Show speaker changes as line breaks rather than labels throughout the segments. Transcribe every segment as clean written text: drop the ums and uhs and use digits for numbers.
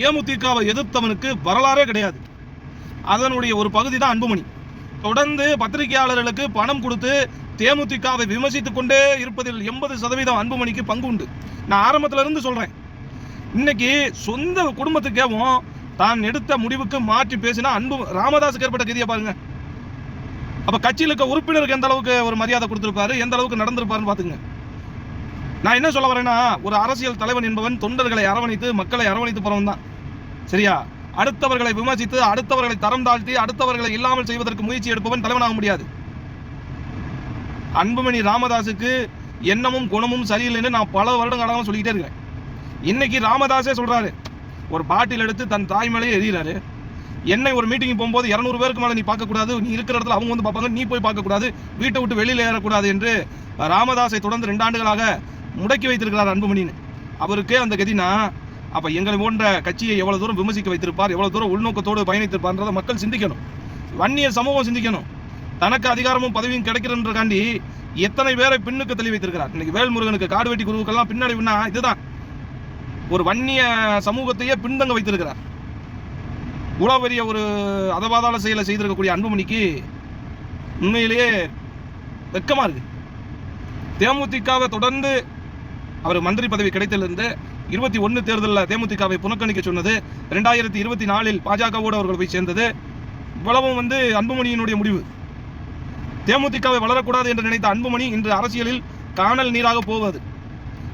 தேமுதிகவை எதிர்த்தவனுக்கு வரலாறே கிடையாது. அதனுடைய ஒரு பகுதி தான் அன்புமணி. தொடர்ந்து பத்திரிகையாளர்களுக்கு பணம் கொடுத்து தேமுதிகவை விமர்சித்துக் கொண்டே இருப்பதில் 80% அன்புமணிக்கு பங்கு உண்டு. நான் ஆரம்பத்துல இருந்து சொல்றேன். இன்னைக்கு சொந்த குடும்பத்துக்கேவும் தான் எடுத்த முடிவுக்கு மாற்றி பேசினா ராமதாஸுக்கு ஏற்பட்ட கதியை பாருங்க. அப்ப கட்சியில் இருக்க உறுப்பினருக்கு எந்த அளவுக்கு ஒரு மரியாதை கொடுத்திருப்பாரு, எந்த அளவுக்கு நடந்திருப்பாருன்னு பாத்துங்க. நான் என்ன சொல்ல வரேன்னா, ஒரு அரசியல் தலைவன் என்பவன் தொண்டர்களை அரவணைத்து மக்களை அரவணைத்து போறவன் தான். சரியா? அடுத்தவர்களை விமர்சித்து அடுத்தவர்களை தரம் தாழ்த்தி அடுத்தவர்களை இல்லாமல் செய்வதற்கு முயற்சி எடுப்பவன் தலைவனாக முடியாது. அன்புமணி ராமதாஸுக்கு எண்ணமும் குணமும் சரியில்லைன்னு நான் பல வருடங்களாக சொல்லிக்கிட்டே இருக்கிறேன். இன்னைக்கு ராமதாஸே சொல்றாரு, ஒரு பாட்டில் எடுத்து தன் தாய் மேலே எறிகிறாரு. என்னை ஒரு மீட்டிங் போகும்போது 200 பேருக்கு மேலே நீ பார்க்கக்கூடாது, நீ இருக்கிற இடத்துல அவங்க வந்து பார்ப்பாங்க, நீ போய் பார்க்கக்கூடாது, வீட்டை விட்டு வெளியில் ஏறக்கூடாது என்று ராமதாஸை தொடர்ந்து 2 ஆண்டுகளாக முடக்கி வைத்திருக்கிறார் அன்புமணின்னு. அவருக்கே அந்த கதினா, அப்ப எங்களை போன்ற கட்சியை எவ்வளவு தூரம் விமர்சிக்க வைத்திருப்பார், எவ்வளவு தூரம் உள்நோக்கத்தோடு பயணித்திருப்பார்ன்றதை மக்கள் சிந்திக்கணும். வன்னிய சமூகம் சிந்திக்கணும். தனக்கு அதிகாரமும் பதவியும் கிடைக்கிறன்றகாண்டி எத்தனை பேரை பின்னுக்கு தள்ளி வைத்திருக்கிறார். இன்னைக்கு வேல்முருகனுக்கு காடு வெட்டி குருவுக்கெல்லாம் பின்னடைவுனா இதுதான். ஒரு வன்னிய சமூகத்தையே பின்தங்க வைத்திருக்கிறார். இவ்வளவு பெரிய ஒரு அதபாதாள செயலை செய்திருக்கக்கூடிய அன்புமணிக்கு உண்மையிலேயே வெக்கமா இருக்கு. தேமுதிகவை தொடர்ந்து அவர் மந்திரி பதவி கிடைத்ததிலிருந்து 21 தேர்தலில் தேமுதிகவை புறக்கணிக்க சொன்னது, 2024 பாஜகவோடு அவர்கள் போய் சேர்ந்தது, இவ்வளவும் அன்புமணியினுடைய முடிவு. தேமுதிகவை வளரக்கூடாது என்று நினைத்த அன்புமணி இன்று அரசியலில் காணல் நீராக போவது.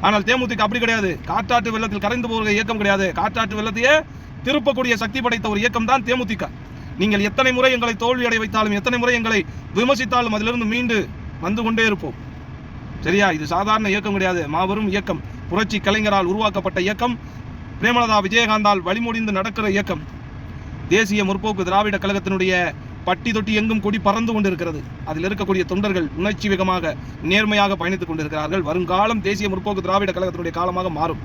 ஆனால் தேமுதிக அப்படி கிடையாது. காற்றாற்று வெள்ளத்தில் கரைந்து போகிற இயக்கம் கிடையாது. காற்றாற்று வெள்ளத்தையே திருப்பக்கூடிய சக்தி படைத்த ஒரு இயக்கம் தான் தேமுதிக. நீங்கள் எத்தனை முறை எங்களை தோல்வி அடைய வைத்தாலும், எத்தனை முறை எங்களை விமர்சித்தாலும் அதிலிருந்து மீண்டு வந்து கொண்டே இருப்போம். சரியா? இது சாதாரண இயக்கம் கிடையாது, மாபெரும் இயக்கம். புரட்சி கலைஞரால் உருவாக்கப்பட்ட இயக்கம், பிரேமலதா விஜயகாந்தால் வழிமொழிந்து நடக்கிற இயக்கம். தேசிய முற்போக்கு திராவிட கழகத்தினுடைய பட்டி தொட்டி எங்கும் கொடி பறந்து கொண்டிருக்கிறது. அதில் இருக்கக்கூடிய தொண்டர்கள் உணர்ச்சி வேகமாக நேர்மையாக பயணித்துக் கொண்டிருக்கிறார்கள். வருங்காலம் தேசிய முற்போக்கு திராவிட கழகத்தினுடைய காலமாக மாறும்.